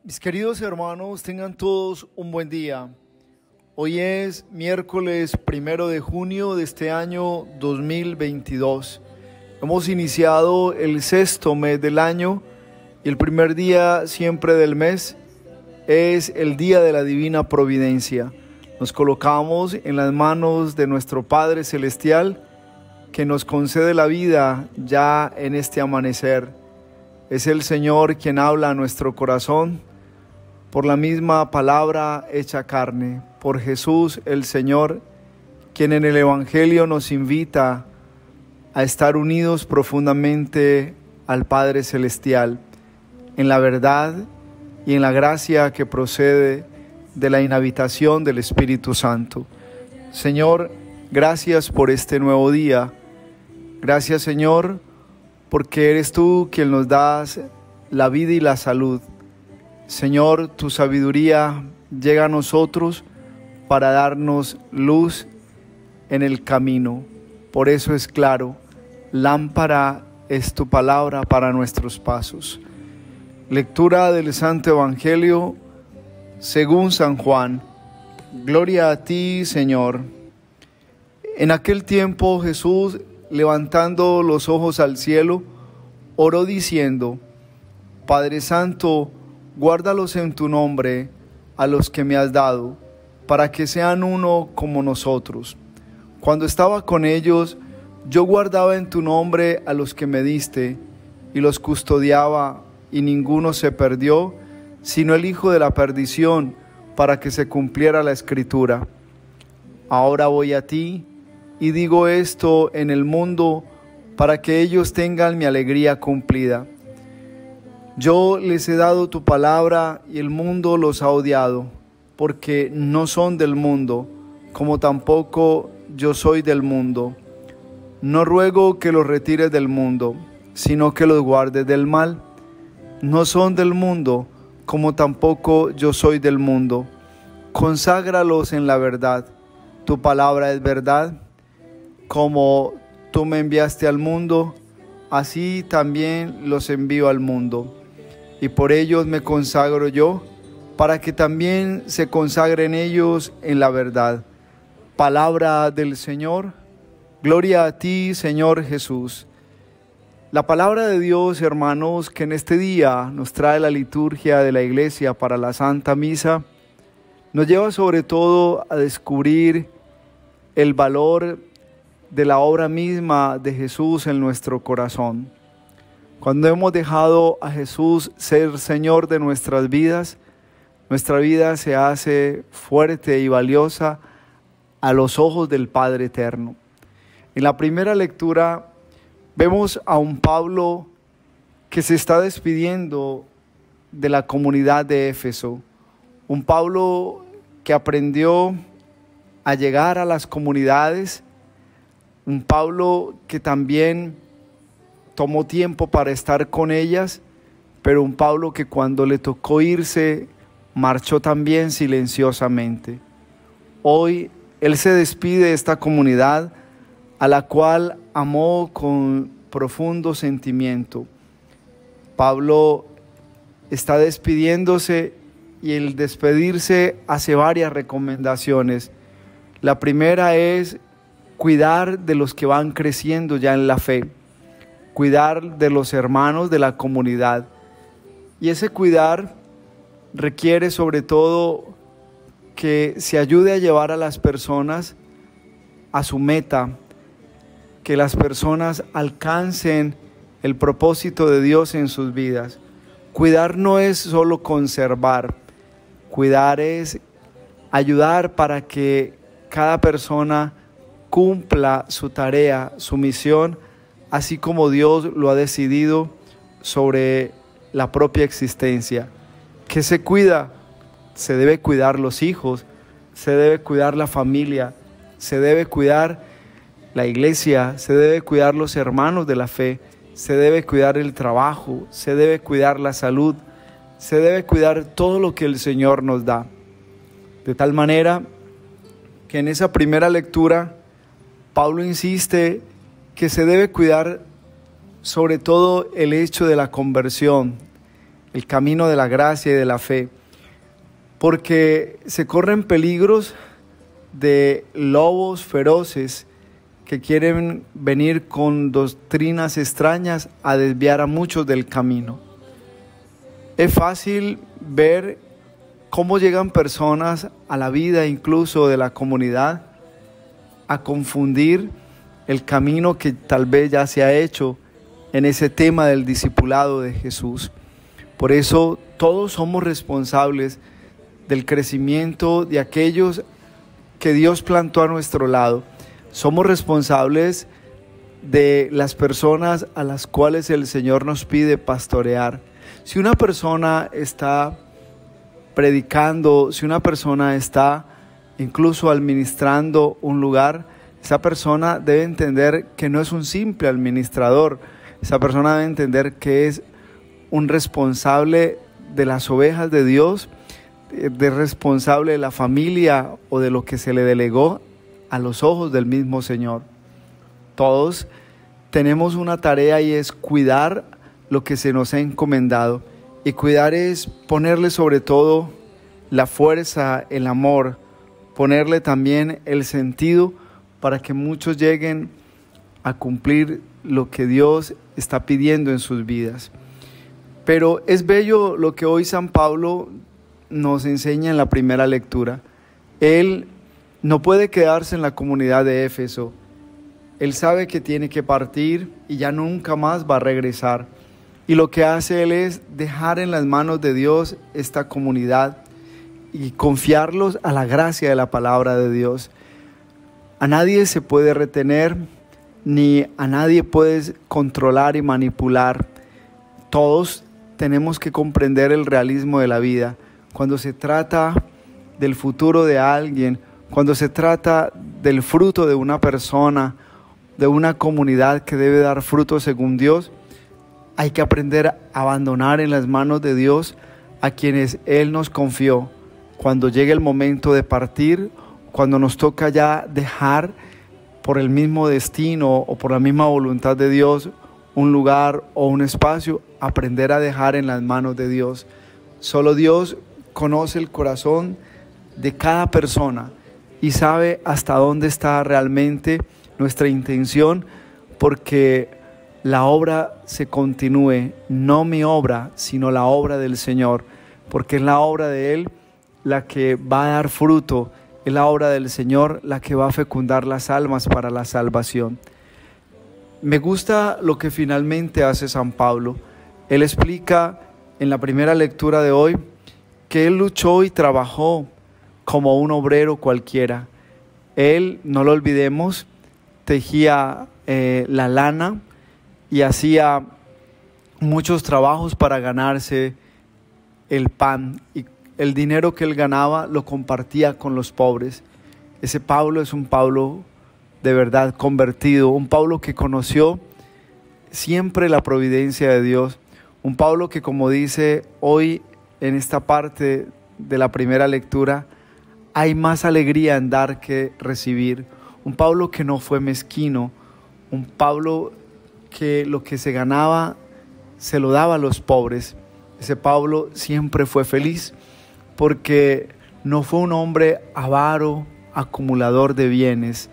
Mis queridos hermanos, tengan todos un buen día. Hoy es miércoles 1 de junio de este año 2022. Hemos iniciado el sexto mes del año y el primer día siempre del mes es el día de la Divina Providencia. Nos colocamos en las manos de nuestro Padre Celestial que nos concede la vida ya en este amanecer. Es el Señor quien habla a nuestro corazón por la misma palabra hecha carne, por Jesús el Señor, quien en el Evangelio nos invita a estar unidos profundamente al Padre Celestial, en la verdad y en la gracia que procede de la inhabitación del Espíritu Santo. Señor, gracias por este nuevo día. Gracias, Señor, porque eres tú quien nos das la vida y la salud. Señor, tu sabiduría llega a nosotros para darnos luz en el camino. Por eso es claro, lámpara es tu palabra para nuestros pasos. Lectura del Santo Evangelio según San Juan. Gloria a ti, Señor. En aquel tiempo Jesús, levantando los ojos al cielo, oró diciendo: Padre Santo, guárdalos en tu nombre a los que me has dado, para que sean uno como nosotros. Cuando estaba con ellos, yo guardaba en tu nombre a los que me diste, y los custodiaba, y ninguno se perdió, sino el hijo de la perdición, para que se cumpliera la Escritura. Ahora voy a ti, y digo esto en el mundo, para que ellos tengan mi alegría cumplida. Yo les he dado tu palabra y el mundo los ha odiado, porque no son del mundo, como tampoco yo soy del mundo. No ruego que los retires del mundo, sino que los guardes del mal. No son del mundo, como tampoco yo soy del mundo. Conságralos en la verdad. Tu palabra es verdad. Como tú me enviaste al mundo, así también los envío al mundo. Y por ellos me consagro yo, para que también se consagren ellos en la verdad. Palabra del Señor. Gloria a ti, Señor Jesús. La palabra de Dios, hermanos, que en este día nos trae la liturgia de la Iglesia para la Santa Misa, nos lleva sobre todo a descubrir el valor de la obra misma de Jesús en nuestro corazón. Cuando hemos dejado a Jesús ser Señor de nuestras vidas, nuestra vida se hace fuerte y valiosa a los ojos del Padre Eterno. En la primera lectura vemos a un Pablo que se está despidiendo de la comunidad de Éfeso. Un Pablo que aprendió a llegar a las comunidades. Un Pablo que también tomó tiempo para estar con ellas, pero un Pablo que cuando le tocó irse, marchó también silenciosamente. Hoy él se despide de esta comunidad a la cual amó con profundo sentimiento. Pablo está despidiéndose y el despedirse hace varias recomendaciones. La primera es cuidar de los que van creciendo ya en la fe, cuidar de los hermanos de la comunidad. Y ese cuidar requiere sobre todo que se ayude a llevar a las personas a su meta, que las personas alcancen el propósito de Dios en sus vidas. Cuidar no es solo conservar, cuidar es ayudar para que cada persona cumpla su tarea, su misión, así como Dios lo ha decidido sobre la propia existencia. ¿Qué se cuida? Se debe cuidar los hijos, se debe cuidar la familia, se debe cuidar la iglesia, se debe cuidar los hermanos de la fe, se debe cuidar el trabajo, se debe cuidar la salud, se debe cuidar todo lo que el Señor nos da. De tal manera que en esa primera lectura, Pablo insiste que se debe cuidar sobre todo el hecho de la conversión, el camino de la gracia y de la fe, porque se corren peligros de lobos feroces que quieren venir con doctrinas extrañas a desviar a muchos del camino. Es fácil ver cómo llegan personas a la vida incluso de la comunidad a confundir el camino que tal vez ya se ha hecho en ese tema del discipulado de Jesús. Por eso todos somos responsables del crecimiento de aquellos que Dios plantó a nuestro lado. Somos responsables de las personas a las cuales el Señor nos pide pastorear. Si una persona está predicando, si una persona está incluso administrando un lugar, esa persona debe entender que no es un simple administrador. Esa persona debe entender que es un responsable de las ovejas de Dios, de responsable de la familia o de lo que se le delegó a los ojos del mismo Señor. Todos tenemos una tarea y es cuidar lo que se nos ha encomendado. Y cuidar es ponerle sobre todo la fuerza, el amor, ponerle también el sentido para que muchos lleguen a cumplir lo que Dios está pidiendo en sus vidas. Pero es bello lo que hoy San Pablo nos enseña en la primera lectura. Él no puede quedarse en la comunidad de Éfeso. Él sabe que tiene que partir y ya nunca más va a regresar. Y lo que hace él es dejar en las manos de Dios esta comunidad y confiarlos a la gracia de la palabra de Dios. A nadie se puede retener, ni a nadie puedes controlar y manipular. Todos tenemos que comprender el realismo de la vida. Cuando se trata del futuro de alguien, cuando se trata del fruto de una persona, de una comunidad que debe dar fruto según Dios, hay que aprender a abandonar en las manos de Dios a quienes Él nos confió. Cuando llegue el momento de partir, cuando nos toca ya dejar por el mismo destino o por la misma voluntad de Dios un lugar o un espacio, aprender a dejar en las manos de Dios. Solo Dios conoce el corazón de cada persona y sabe hasta dónde está realmente nuestra intención, porque la obra se continúe, no mi obra, sino la obra del Señor, porque es la obra de Él la que va a dar fruto, es la obra del Señor la que va a fecundar las almas para la salvación. Me gusta lo que finalmente hace San Pablo. Él explica en la primera lectura de hoy que él luchó y trabajó como un obrero cualquiera. Él, no lo olvidemos, tejía la lana y hacía muchos trabajos para ganarse el pan, y el dinero que él ganaba lo compartía con los pobres. Ese Pablo es un Pablo de verdad convertido, un Pablo que conoció siempre la providencia de Dios, un Pablo que, como dice hoy en esta parte de la primera lectura, hay más alegría en dar que recibir. Un Pablo que no fue mezquino, un Pablo que lo que se ganaba se lo daba a los pobres. Ese Pablo siempre fue feliz porque no fue un hombre avaro, acumulador de bienes,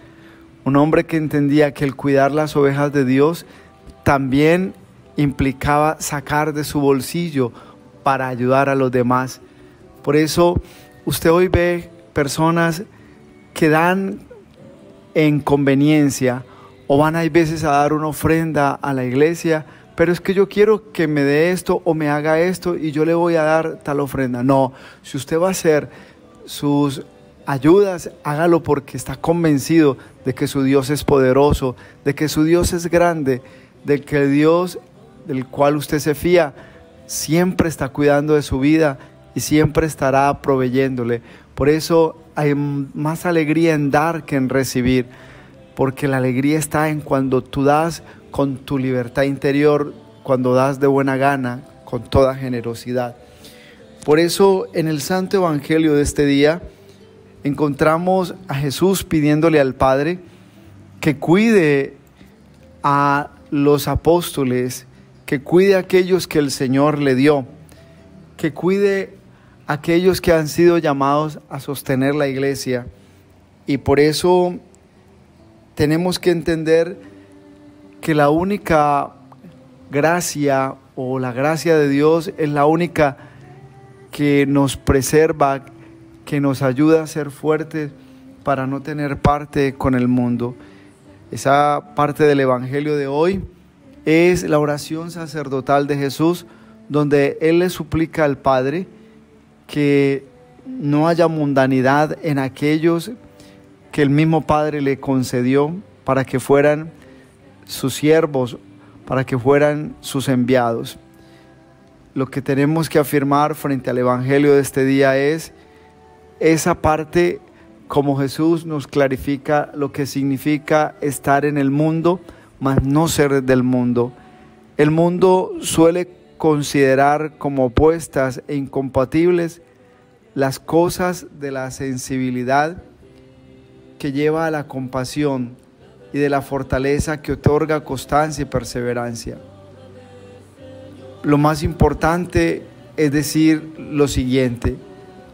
un hombre que entendía que el cuidar las ovejas de Dios también implicaba sacar de su bolsillo para ayudar a los demás. Por eso usted hoy ve personas que dan en conveniencia o van hay veces a dar una ofrenda a la iglesia, pero es que yo quiero que me dé esto o me haga esto y yo le voy a dar tal ofrenda. No, si usted va a hacer sus ayudas, hágalo porque está convencido de que su Dios es poderoso, de que su Dios es grande, de que el Dios del cual usted se fía siempre está cuidando de su vida y siempre estará proveyéndole. Por eso hay más alegría en dar que en recibir, porque la alegría está en cuando tú das con tu libertad interior, cuando das de buena gana, con toda generosidad. Por eso en el Santo Evangelio de este día encontramos a Jesús pidiéndole al Padre que cuide a los apóstoles, que cuide a aquellos que el Señor le dio. que cuide a aquellos que han sido llamados a sostener la iglesia. Y por eso tenemos que entender que la única gracia o la gracia de Dios es la única que nos preserva, que nos ayuda a ser fuertes para no tener parte con el mundo. Esa parte del Evangelio de hoy es la oración sacerdotal de Jesús, donde Él le suplica al Padre que no haya mundanidad en aquellos que el mismo Padre le concedió para que fueran sus siervos, para que fueran sus enviados. Lo que tenemos que afirmar frente al Evangelio de este día es esa parte, como Jesús nos clarifica lo que significa estar en el mundo, mas no ser del mundo. El mundo suele considerar como opuestas e incompatibles las cosas de la sensibilidad que lleva a la compasión y de la fortaleza que otorga constancia y perseverancia. Lo más importante es decir lo siguiente: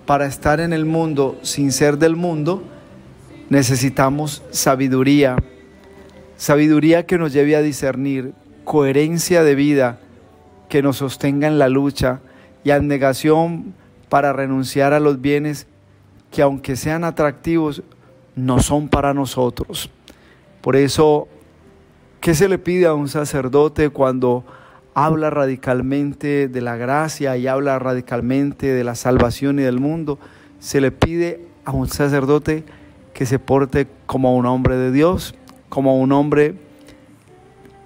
para estar en el mundo sin ser del mundo, necesitamos sabiduría que nos lleve a discernir, coherencia de vida que nos sostenga en la lucha y abnegación para renunciar a los bienes que, aunque sean atractivos, no son para nosotros. Por eso, ¿qué se le pide a un sacerdote cuando habla radicalmente de la gracia y habla radicalmente de la salvación y del mundo? Se le pide a un sacerdote que se porte como un hombre de Dios, como un hombre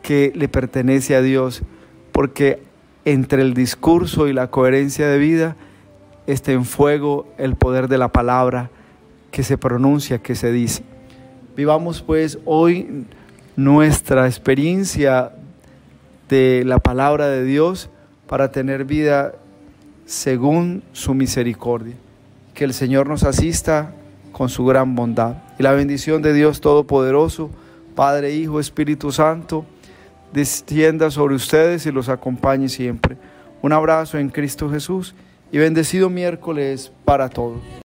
que le pertenece a Dios, porque entre el discurso y la coherencia de vida está en fuego el poder de la palabra que se pronuncia, que se dice. Vivamos pues hoy nuestra experiencia de la palabra de Dios para tener vida según su misericordia. Que el Señor nos asista con su gran bondad. Y la bendición de Dios Todopoderoso, Padre, Hijo, Espíritu Santo, descienda sobre ustedes y los acompañe siempre. Un abrazo en Cristo Jesús y bendecido miércoles para todos.